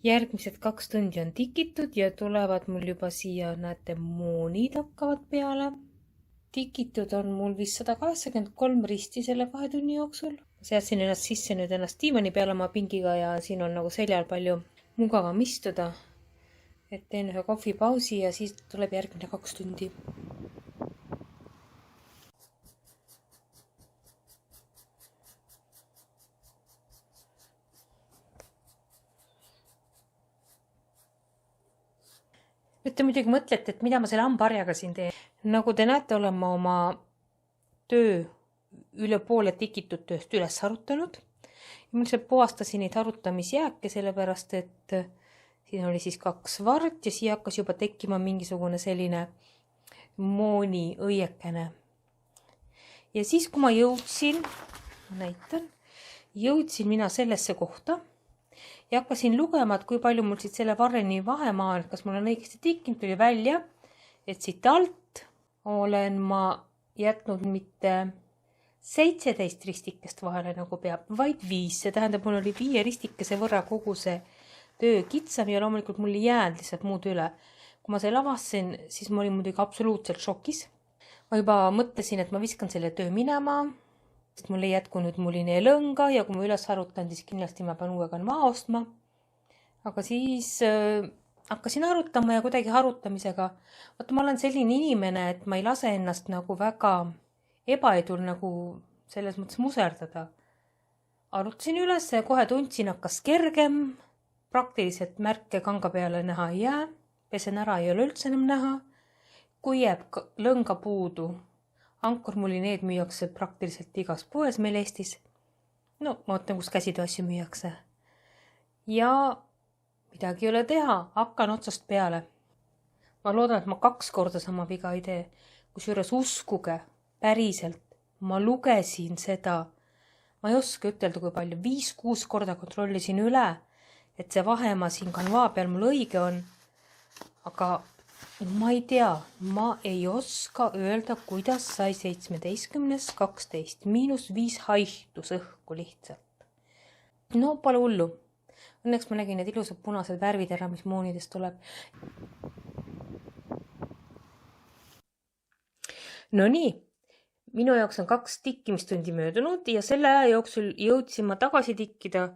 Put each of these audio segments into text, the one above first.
Järgmised 2 tundi on tikitud ja tulevad mul juba siia, näete, moonid hakkavad peale. Tikitud on mul vist 183 risti selle 2 tunni jooksul. Seadsin ennast sisse nüüd ennast diivani peale oma pingiga ja siin on nagu seljal palju mugavam istuda. Et teen ühe kohvipausi ja siis tuleb järgmine 2 tundi. Nüüd te muidugi mõtlete, et mida ma selle hambaharjaga siin teen. Nagu te näete, olen ma oma töö üle poole tikitud tööst üles harutanud. Ma lihtsalt puhastasin neid harutamisjääke, sellepärast et siin oli siis 2 vart ja siia hakkas juba tekkima mingisugune selline mooni õiekene. Ja siis, kui ma jõudsin, jõudsin mina sellesse kohta ja hakkasin lugema, et kui palju mul siit selle varreni vahemaa on, kas mul on õigesti tikkinud, tuli välja, et siit alt olen ma jätnud mitte 17 ristikest vahele nagu peab, vaid 5. See tähendab, mul oli 5 ristikese võrra kogu see töö kitsam ja loomulikult mul ei jäänud lihtsalt muud üle. Kui ma selle avastasin, siis ma olin muidugi absoluutselt šokis. Ma juba mõtlesin, et ma viskan selle töö minema, sest mul ei jätku nüüd muline lõnga ja kui ma üles harutan, siis kindlasti ma pean uuega maha ostma. Aga siis hakkasin harutama ja kuidagi harutamisega. Vaata, ma olen selline inimene, et ma ei lase ennast nagu väga ebaedul nagu selles mõttes muserdada. Arutasin üles ja kohe tundsin, hakkas kergem. Praktiliselt märke kanga peale näha ei jää. Pesen ära ei ole üldse enam näha. Kui jääb lõnga puudu, ankurmulineed müüakse praktiliselt igas poes meil Eestis. No, ma ootan, kus käsitööasju müüakse. Ja midagi ei ole teha, hakkan otsast peale. Ma loodan, et ma 2 korda sama viga ei tee. Kusjuures uskuge, päriselt, ma lugesin seda. Ma ei oska ütelda, kui palju. 5-6 korda kontrollisin üle, et see vahemaa siin kanvaa peal mul õige on. Aga ma ei tea, ma ei oska öelda, kuidas sai 17-12 -5 haihtus õhku lihtsalt. No, pole hullu. Õnneks ma nägin need ilusad punased värvid ära, mis moonidest tuleb. No nii, minu jaoks on 2 tikkimistundi möödunud ja selle aja jooksul jõudsin ma tagasi tikkida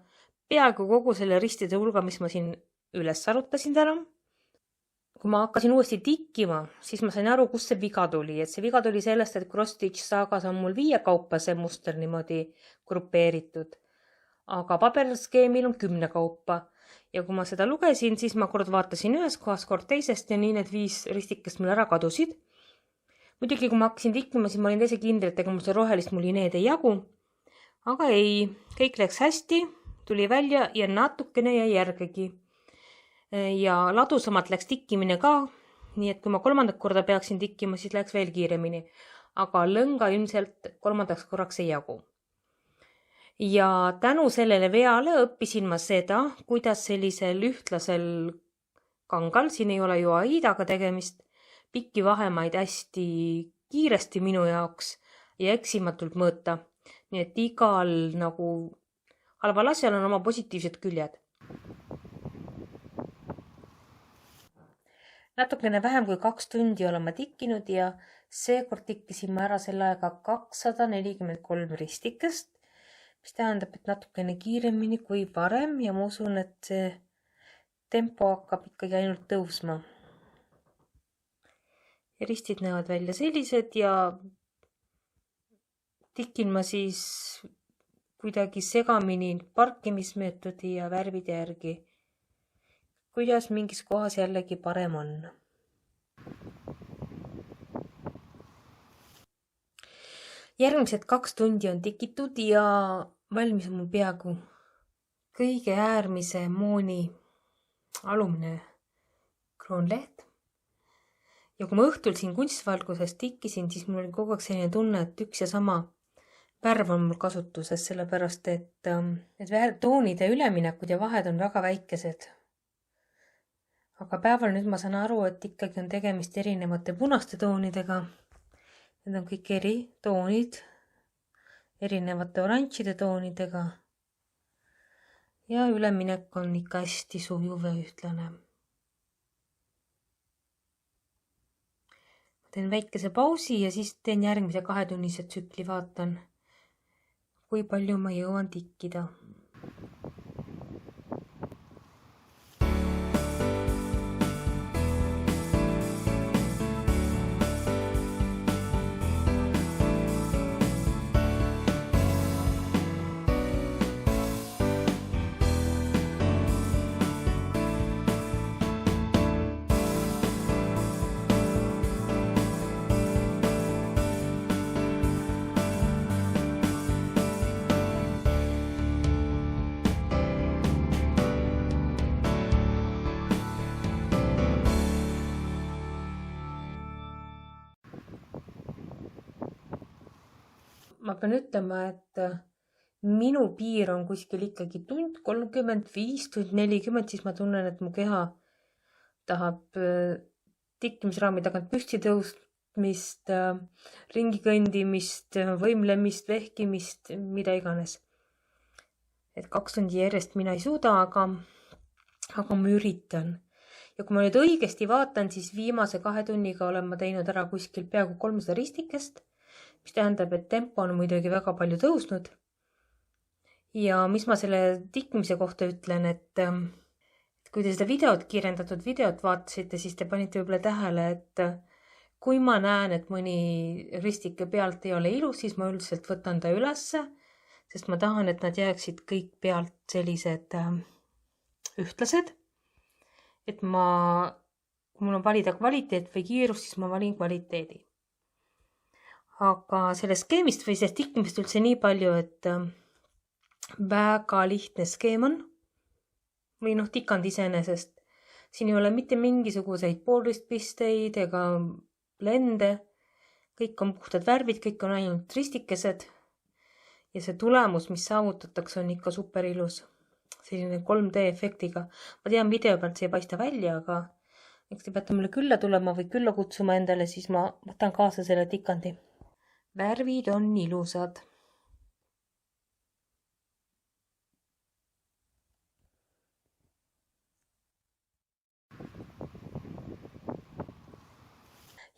peaaegu kogu selle ristide hulga, mis ma siin üles arutasin täna. Kui ma hakkasin uuesti tikkima, siis ma sain aru, kus see viga tuli. Et see viga tuli sellest, et Cross Stitch Sagas on mul 5 kaupa see muster niimoodi grupeeritud. Aga paberskeemil on 10 kaupa. Ja kui ma seda lugesin, siis ma kord vaatasin ühes kohas, kord teisest ja nii need 5 ristikest mul ära kadusid. Muidugi, kui ma hakkasin tikkima, siis ma olin täiesti kindel, et ega mul see rohelist mulineed ei jagu. Aga ei, kõik läks hästi, tuli välja ja natukene jäi järgegi. Ja ladusamalt läks tikkimine ka, nii et kui ma 3. korda peaksin tikkima, siis läks veel kiiremini. Aga lõnga ilmselt 3. korraks ei jagu. Ja tänu sellele veale õppisin ma seda, kuidas sellisel ühtlasel kangal, siin ei ole ju aidaga tegemist, pikki vahemaid hästi kiiresti minu jaoks ja eksimatult mõõta. Nii et igal nagu halval asjal on oma positiivsed küljed. Natukene vähem kui 2 tundi olen ma tikkinud ja seekord tikkisin ma ära selle aega 243 ristikest, mis tähendab, et natukene kiiremini kui varem ja ma usun, et see tempo hakkab ikkagi ainult tõusma. Ja ristid näevad välja sellised ja tikin ma siis kuidagi segamini parkimismeetodi ja värvide järgi. Kuidas mingis kohas jällegi parem on. Järgmised 2 tundi on tikitud ja valmis on mul peaaegu kõige äärmise mooni alumine kroonleht. Ja kui ma õhtul siin kunstvalguses tikkisin, siis mul oli kogu aeg selline tunne, et üks ja sama värv on mul kasutuses, sellepärast et toonide üleminekud ja vahed on väga väikesed. Aga päeval nüüd ma saan aru, et ikkagi on tegemist erinevate punaste toonidega. Need on kõik eri toonid, erinevate oranžide toonidega. ja üleminek on ikka hästi sujuv ja ühtlane. Teen väikese pausi ja siis teen järgmise 2-tunnise tsükli, vaatan, kui palju ma jõuan tikkida. Ma pean ütlema, et minu piir on kuskil ikkagi tund 35, tund 40, siis ma tunnen, et mu keha tahab tikkimisraami tagant püsti tõustmist, ringi kõndimist, võimlemist, vehkimist, mida iganes. Et 2 tundi järjest mina ei suuda, aga ma üritan. Ja kui ma nüüd õigesti vaatan, siis viimase 2 tunniga olen ma teinud ära kuskil peaaegu 300 ristikest, mis tähendab, et tempo on muidugi väga palju tõusnud. Ja mis ma selle tikkimise kohta ütlen, et kui te seda kiirendatud videot vaatasite, siis te panite võib-olla tähele, et kui ma näen, et mõni ristike pealt ei ole ilus, siis ma üldiselt võtan ta ülesse, sest ma tahan, et nad jääksid kõik pealt sellised ühtlased. Et kui mul on valida kvaliteet või kiirus, siis ma valin kvaliteedi. Aga sellest skeemist või sellest tikkimist üldse nii palju, et väga lihtne skeem on. Või tikand iseenesest. Siin ei ole mitte mingisuguseid poolristpisteid ega lende. Kõik on puhtad värvid, kõik on ainult ristikesed. Ja see tulemus, mis saavutatakse, on ikka super ilus. Selline 3D efektiga. Ma tean, video pealt see ei paista välja, aga eks te peate mulle külla tulema või külla kutsuma endale, siis ma võtan kaasa selle tikandi. Värvid on ilusad.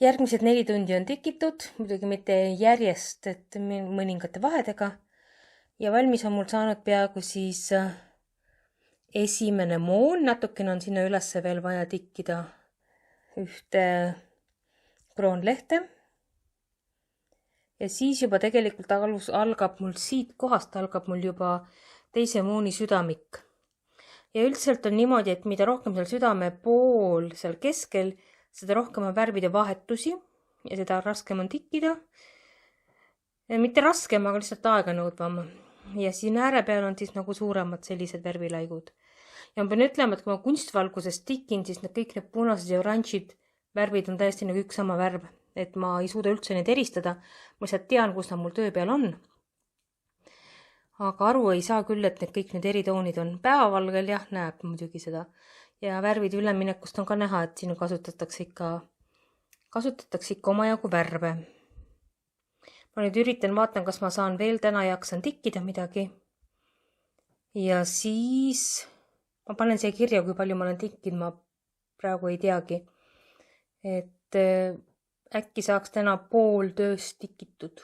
Järgmised 4 tundi on tikitud, muidugi mitte järjest, et mõningate vahedega. Ja valmis on mul saanud peaaegu siis esimene moon, natukene on sinna ülesse veel vaja tikkida ühte kroonlehte. Ja siis juba tegelikult algab mul siit kohast juba teise mooni südamik. Ja üldiselt on niimoodi, et mida rohkem seal südame pool seal keskel, seda rohkem on värvide vahetusi ja seda raskem on tikkida. Mitte raskem, aga lihtsalt aega nõudvam. Ja siin ääre peal on siis nagu suuremad sellised värvilaigud. Ja ma pean ütlema, et kui ma kunstvalguses tikin, siis kõik need punased ja oranžid värvid on täiesti nagu üks sama värv. Et ma ei suuda üldse neid eristada. Ma lihtsalt tean, kus nad mul töö peal on. Aga aru ei saa küll, et kõik need eritoonid on. Päevavalgel jah, näeb muidugi seda. Ja värvide üleminekust on ka näha, et siin kasutatakse ikka omajagu värve. Ma nüüd üritan, vaatan, kas ma saan veel täna jaksan tikkida midagi. Ja siis ma panen siia kirja, kui palju ma olen tikkinud, ma praegu ei teagi. Et äkki saaks täna pool tööst tikitud.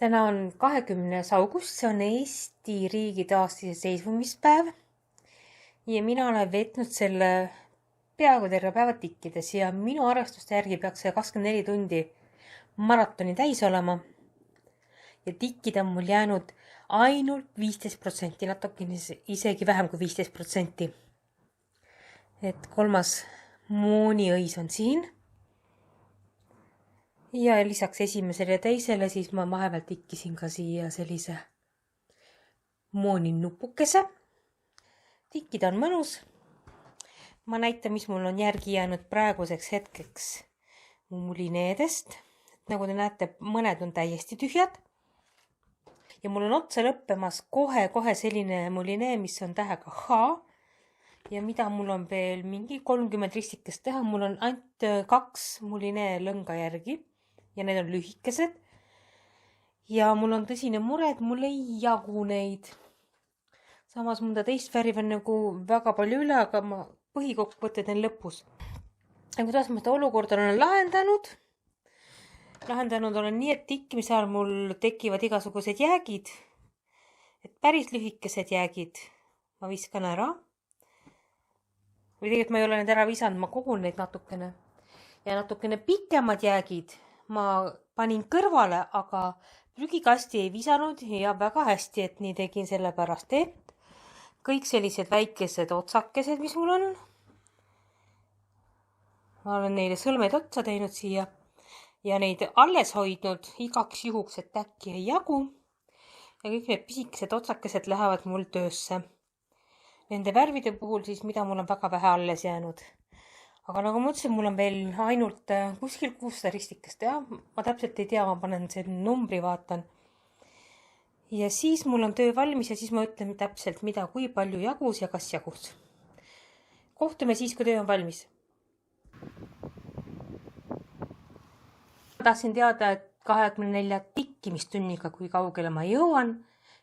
Täna on 20. august, see on Eesti riigi taasiseseisvumispäev. Ja mina olen veetnud selle peaaegu terve päeva tikkides ja minu arvestuste järgi peaks see 24 tundi maratoni täis olema. Ja tikkida on mul jäänud ainult 15%, natukene isegi vähem kui 15%. Et 3. mooniõis on siin. Ja lisaks esimesele ja teisele, siis ma vahepeal tikkisin ka siia sellise mooni nupukese. Tikkida on mõnus. Ma näitan, mis mul on järgi jäänud praeguseks hetkeks mulineedest. Nagu te näete, mõned on täiesti tühjad. Ja mul on otsa lõppemas kohe selline mulinee, mis on tähega H. Ja mida mul on veel mingi 30 ristikest teha, mul on ainult 2 mulinee lõnga järgi ja need on lühikesed. ja mul on tõsine mure, et mul ei jagu neid. Samas mõnda teist värvi on nagu väga palju üle, aga ma põhikokkuvõtted on lõpus. Ja kuidas ma seda olukorda olen lahendanud? Lahendanud olen nii, et tikkimise ajal mul tekivad igasugused jäägid. Et päris lühikesed jäägid ma viskan ära. Või tegelikult ma ei ole need ära visanud, ma kogun neid natukene. Ja natukene pikemad jäägid ma panin kõrvale, aga prügikasti ei visanud ja väga hästi, et nii tegin sellepärast, et kõik sellised väikesed otsakesed, mis mul on. Ma olen neile sõlmed otsa teinud siia ja neid alles hoidnud igaks juhuks, et äkki ei jagu. Ja kõik need pisikesed otsakesed lähevad mul töösse. Nende värvide puhul siis, mida mul on väga vähe alles jäänud. Aga nagu ma ütlesin, mul on veel ainult kuskil 600 ristikest. Ja ma täpselt ei tea, ma panen selle numbri, vaatan. Ja siis mul on töö valmis ja siis ma ütlen täpselt, mida, kui palju jagus ja kas jagus. Kohtume siis, kui töö on valmis. Ma tahtsin teada, et 24 tikkimistunniga, kui kaugele ma jõuan.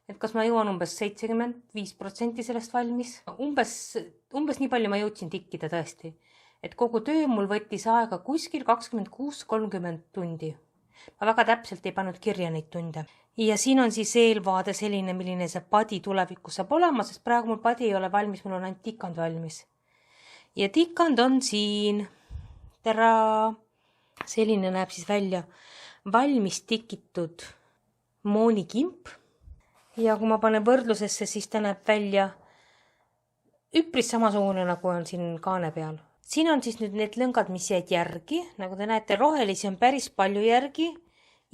Et kas ma jõuan umbes 75% sellest valmis. Umbes nii palju ma jõudsin tikkida tõesti. Et kogu töö mul võttis aega kuskil 26-30 tundi. Ma väga täpselt ei pannud kirja neid tunde. Ja siin on siis eelvaade selline, milline see padi tulevikus saab olema, sest praegu mul padi ei ole valmis, mul on ainult tikand valmis. Ja tikand on siin. Tere! Selline näeb siis välja valmis tikitud moonikimp. Ja kui ma panen võrdlusesse, siis ta näeb välja üpris samasugune, nagu on siin kaane peal. Siin on siis nüüd need lõngad, mis jäid järgi. Nagu te näete, rohelisi on päris palju järgi.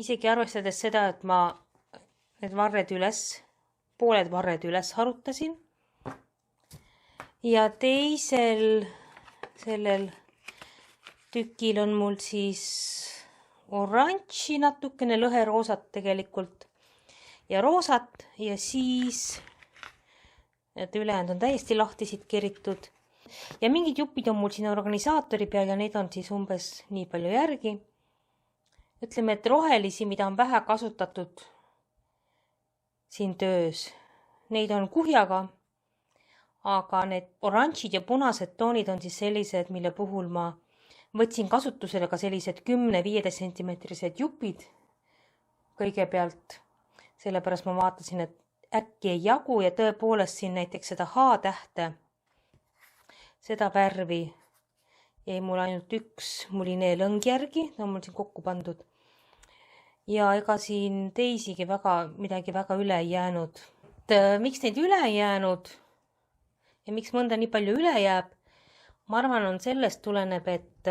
Isegi arvestades seda, et ma need pooled varred üles harutasin. Ja teisel sellel tükil on mul siis oranži natukene, lõheroosat tegelikult. Ja roosat ja siis et ülejäänud on täiesti lahti siit keritud. Ja mingid jupid on mul siin organisaatori peal ja neid on siis umbes nii palju järgi. Ütleme, et rohelisi, mida on vähe kasutatud siin töös, neid on kuhjaga, aga need oranžid ja punased toonid on siis sellised, mille puhul ma võtsin kasutusele ka sellised 10-15 sentimeetrised jupid kõigepealt. Sellepärast ma vaatasin, et äkki ei jagu ja tõepoolest siin näiteks seda H-tähte, seda värvi jäi mul ainult üks mulinee lõng järgi, ta on mul siin kokku pandud. Ja ega siin teisigi midagi väga üle ei jäänud. Miks neid üle ei jäänud ja miks mõnda nii palju üle jääb, ma arvan, on sellest tuleneb, et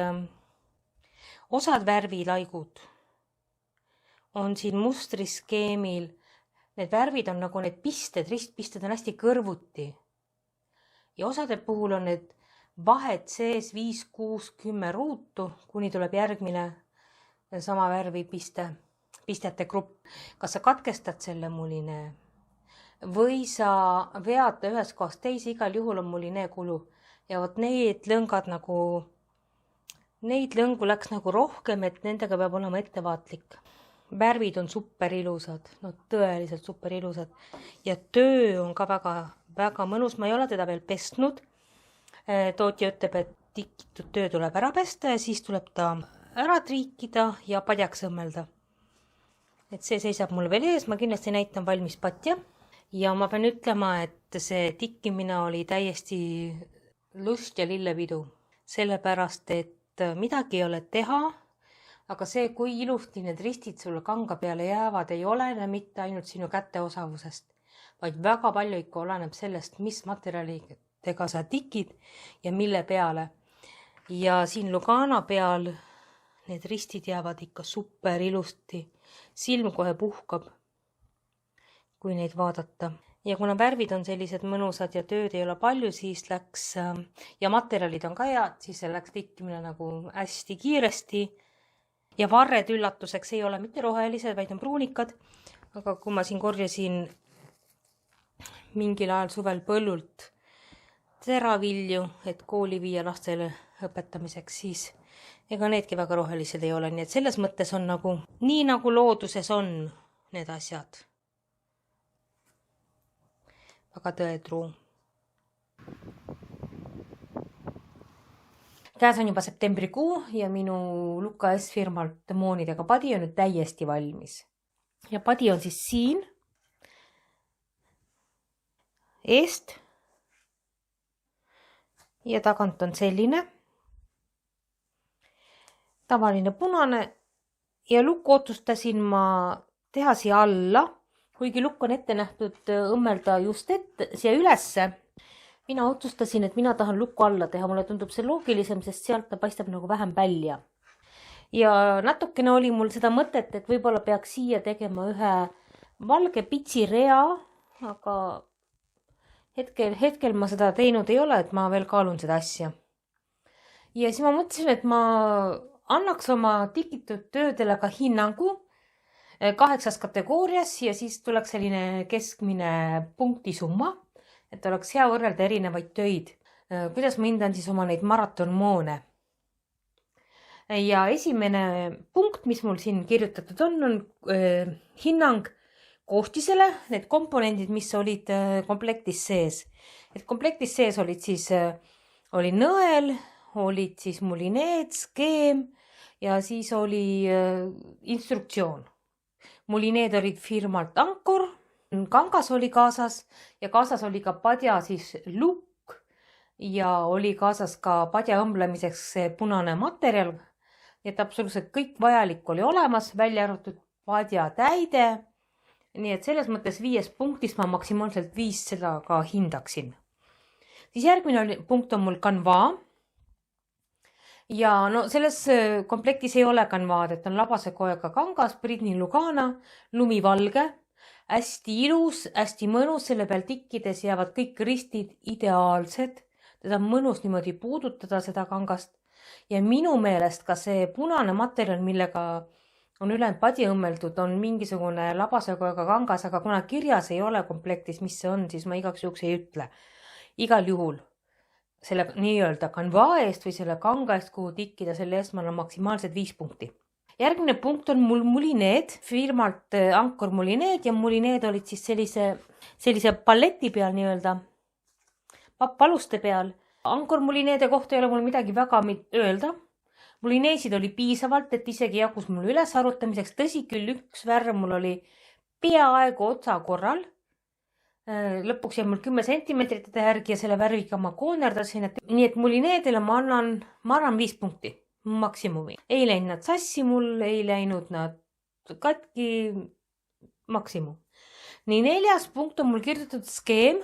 osad värvilaigud on siin mustriskeemil. Need värvid on nagu need pisted, ristpisted on hästi kõrvuti. Ja osade puhul on need vahed sees 5, 6, 10 ruutu, kuni tuleb järgmine sama värvi pistete grupp. Kas sa katkestad selle mulinee või sa vead ühest kohast teise, igal juhul on mulinee kulu. Ja vot neid lõngu läks nagu rohkem, et nendega peab olema ettevaatlik. Värvid on super ilusad, no tõeliselt super ilusad ja töö on ka väga, väga mõnus. Ma ei ole teda veel pestnud. Tootja ütleb, et tikitud töö tuleb ära pesta ja siis tuleb ta ära triikida ja padjaks õmmelda. Et see seisab mul veel ees, ma kindlasti näitan valmis patja ja ma pean ütlema, et see tikkimine oli täiesti lust ja lillepidu, sellepärast et midagi ei ole teha. Aga see, kui ilusti need ristid sulle kanga peale jäävad, ei olene mitte ainult sinu käte osavusest, vaid väga palju ikka oleneb sellest, mis materjalidega sa tikid ja mille peale. Ja siin Lugana peal need ristid jäävad ikka super ilusti. Silm kohe puhkab, kui neid vaadata. Ja kuna värvid on sellised mõnusad ja tööd ei ole palju, siis läks, ja materjalid on ka head, siis läks tikkimine nagu hästi kiiresti. Ja varred üllatuseks ei ole mitte rohelised, vaid on pruunikad. Aga kui ma siin korjasin mingil ajal suvel põllult teravilju, et kooli viia lastele õpetamiseks, siis ega needki väga rohelised ei ole. Nii et selles mõttes on nii nagu looduses on. need asjad. Väga tõetruu. Käes on juba septembrikuu ja minu Luka S firmalt moonidega padi on nüüd täiesti valmis. Ja padi on siis siin eest ja tagant on selline tavaline punane ja lukku otsustasin ma teha siia alla, kuigi lukk on ette nähtud õmmelda just siia ülesse. Mina otsustasin, et mina tahan lukku alla teha, mulle tundub see loogilisem, sest sealt ta paistab nagu vähem välja. Ja natukene oli mul seda mõtet, et võib-olla peaks siia tegema ühe valge pitsi rea, aga hetkel ma seda teinud ei ole, et ma veel kaalun seda asja. Ja siis ma mõtlesin, et ma annaks oma tikitud töödele ka hinnangu 8 kategoorias ja siis tuleks selline keskmine punktisumma, et oleks hea võrrelda erinevaid töid. Kuidas ma hindan siis oma neid maratonmoone. Ja esimene punkt, mis mul siin kirjutatud on hinnang koostisele, need komponendid, mis olid komplektis sees. Et komplektis sees olid siis, oli nõel, olid siis mulineed, skeem ja siis oli instruktsioon. Mulineed olid firmalt Ankor, kangas oli kaasas ja kaasas oli ka padja siis lukk ja oli kaasas ka padja õmblemiseks see punane materjal. Et absoluutselt kõik vajalik oli olemas, välja arvatud padja täide. Nii et selles mõttes 5 punktis ma maksimaalselt 5 seda ka hindaksin. Siis järgmine punkt on mul kanvaa. Ja no selles komplektis ei ole kanvaad, et on labase koega kangas, Britney Lugana, lumivalge, hästi ilus, hästi mõnus, selle peal tikkides jäävad kõik ristid ideaalsed. Teda on mõnus niimoodi puudutada seda kangast. Ja minu meelest ka see punane materjal, millega on ülejäänud padi õmmeldud, on mingisugune labase koega kangas, aga kuna kirjas ei ole komplektis, mis see on, siis ma igaks juhuks ei ütle. Igal juhul selle nii-öelda kanvaa eest või selle kanga eest, kuhu tikkida, selle eest ma olen maksimaalselt 5 punkti. Järgmine punkt on mul mulineed, firmalt Ankor mulineed ja mulineed olid siis sellise palleti peal nii-öelda, pappaluste peal. Ankor mulineede kohta ei ole mul midagi väga öelda. Mulineesid oli piisavalt, et isegi jagus mul üles arutamiseks. Tõsi küll, üks värv mul oli peaaegu otsa korral. Lõpuks jäi mul 10 sentimeetrite järgi ja selle värviga ma koonerdasin. Nii et mulineedele ma annan 5 punkti maksimumi. Ei läinud nad sassi mul, ei läinud nad katki maksimum. Nii 4. punkt on mul kirjutatud skeem.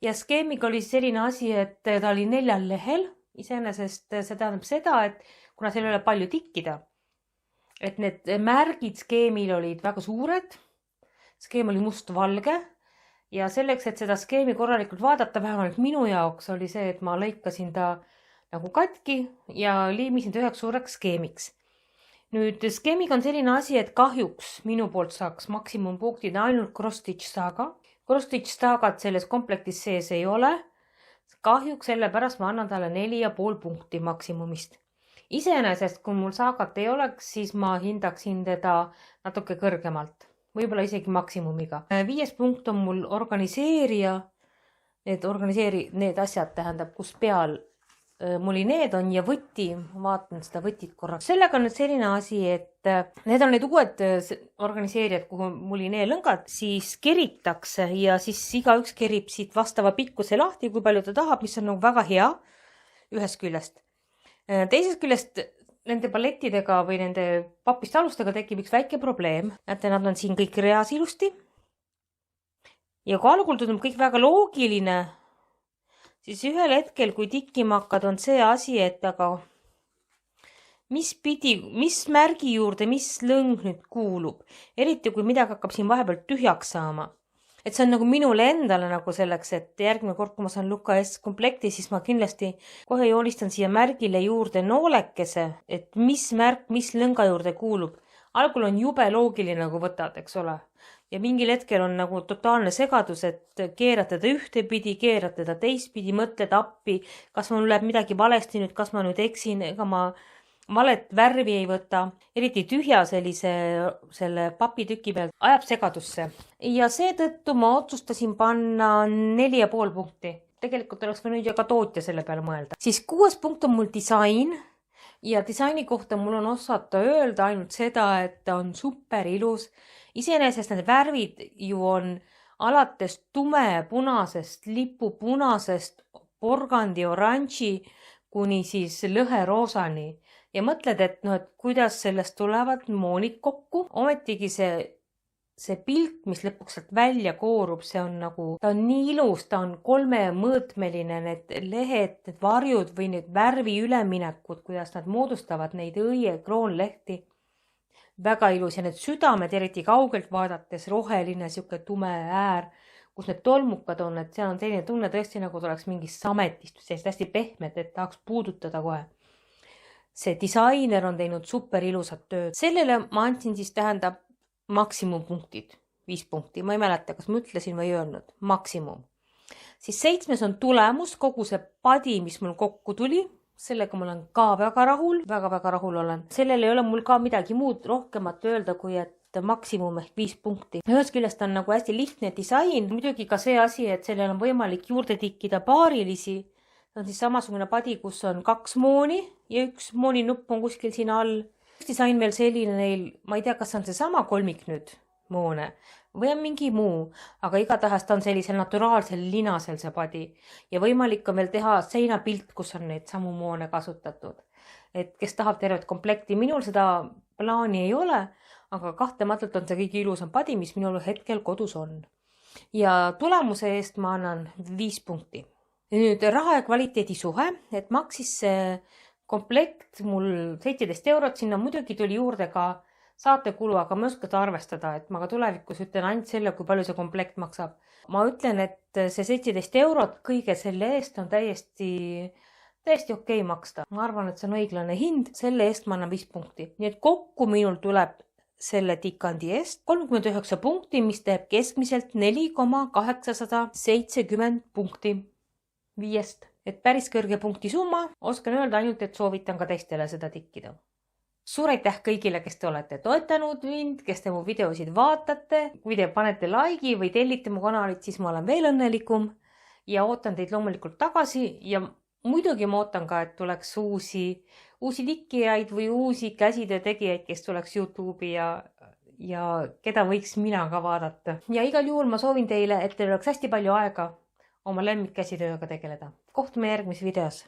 Ja skeemiga oli selline asi, et ta oli 4 lehel. Iseenesest see tähendab seda, et kuna seal ei ole palju tikkida, et need märgid skeemil olid väga suured. Skeem oli must-valge ja selleks, et seda skeemi korralikult vaadata, vähemalt minu jaoks oli see, et ma lõikasin ta nagu katki ja liimisin ta üheks suureks skeemiks. Nüüd skeemiga on selline asi, et kahjuks minu poolt saaks maksimumpunktid ainult cross-stitch saga. Cross-stitch sagat selles komplektis sees ei ole. Kahjuks sellepärast ma annan talle 4,5 punkti maksimumist. Iseenesest, kui mul saagat ei oleks, siis ma hindaksin teda natuke kõrgemalt. Võib-olla isegi maksimumiga. 5. punkt on mul organiseerija. Need asjad tähendab, kus peal mulineed on ja võti. Vaatan seda võtit korraks. Sellega on nüüd selline asi, et need on need uued organiseerijad, kuhu mulinee lõngad, siis keritakse ja siis igaüks kerib siit vastava pikkuse lahti, kui palju ta tahab, mis on nagu väga hea ühest küljest. Teisest küljest nende pallettidega või nende papist alustega tekib üks väike probleem. Näete, nad on siin kõik reas ilusti. Ja kui algul tundub kõik väga loogiline, siis ühel hetkel, kui tikkima hakkad, on see asi, et aga mis märgi juurde, mis lõng nüüd kuulub. Eriti, kui midagi hakkab siin vahepeal tühjaks saama. Et see on nagu minule endale nagu selleks, et järgmine kord, kui ma saan Luka S komplekti, siis ma kindlasti kohe joonistan siia märgile juurde noolekese, et mis märk, mis lõnga juurde kuulub. Algul on jube loogiline nagu võtad, eks ole. Ja mingil hetkel on nagu totaalne segadus, et keerad teda ühtepidi, keerad teda teistpidi, mõtled appi, kas mul läheb midagi valesti nüüd, kas ma nüüd eksin, ega ma valet värvi ei võta, eriti tühja selle papitüki peal ajab segadusse. Ja seetõttu ma otsustasin panna 4,5 punkti. Tegelikult oleks võinud ju ka tootja selle peale mõelda. Siis 6. punkt on mul disain ja disaini kohta mul on osata öelda ainult seda, et ta on super ilus. Iseenesest need värvid ju on alates tumepunasest, lipupunasest, porgandi oranži kuni siis lõheroosani ja mõtled, et kuidas sellest tulevad moonid kokku. Ometigi see pilt, mis lõpuks sealt välja koorub, see on ta on nii ilus, ta on 3-mõõtmeline, need lehed, need varjud või need värvi üleminekud, kuidas nad moodustavad neid kroonlehti. Väga ilus ja need südamed, eriti kaugelt vaadates, roheline, siuke tume äär, kus need tolmukad on, et seal on selline tunne tõesti nagu tuleks mingist sametist, sellist hästi pehmed, et tahaks puudutada kohe. See disainer on teinud super ilusat tööd. Sellele ma andsin siis maksimumpunktid, 5 punkti. Ma ei mäleta, kas ma ütlesin või ei öelnud. Maksimum. Siis 7. on tulemus, kogu see padi, mis mul kokku tuli. Sellega ma olen ka väga rahul, väga-väga rahul olen. Sellel ei ole mul ka midagi muud rohkemat öelda, kui et maksimum ehk 5 punkti. Ühest küljest on hästi lihtne disain. Muidugi ka see asi, et sellel on võimalik juurde tikkida paarilisi. See on siis samasugune padi, kus on 2 mooni ja 1 mooni nupp on kuskil siin all. Disain veel selline neil, ma ei tea, kas on see sama kolmik nüüd moone või on mingi muu, aga igatahes ta on sellisel naturaalsel linasel see padi ja võimalik on veel teha seinapilt, kus on neid samu moone kasutatud. Et kes tahab tervet komplekti, minul seda plaani ei ole, aga kahtematult on see kõige ilusam padi, mis minul hetkel kodus on. Ja tulemuse eest ma annan 5 punkti. Nüüd raha ja kvaliteedi suhe, et maksis see komplekt mul 17 €, sinna muidugi tuli juurde ka saatekulu, aga ma ei oska arvestada, et ma ka tulevikus ütlen ainult selle, kui palju see komplekt maksab. Ma ütlen, et see 17 € kõige selle eest on täiesti okei maksta. Ma arvan, et see on õiglane hind, selle eest ma annan 5 punkti. Nii et kokku minul tuleb selle tikandi eest 39 punkti, mis teeb keskmiselt 4,870 punkti 5. Et päris kõrge punkti summa, oskan öelda ainult, et soovitan ka teistele seda tikkida. Suur aitäh kõigile, kes te olete toetanud mind, kes te mu videosid vaatate. Kui te panete like'i või tellite mu kanalit, siis ma olen veel õnnelikum ja ootan teid loomulikult tagasi ja muidugi ma ootan ka, et tuleks uusi tikkijaid või uusi käsitöö tegijaid, kes tuleks YouTube'i ja keda võiks mina ka vaadata. Ja igal juhul ma soovin teile, et teil oleks hästi palju aega oma lemmikkäsitööga tegeleda. Kohtume järgmises videos.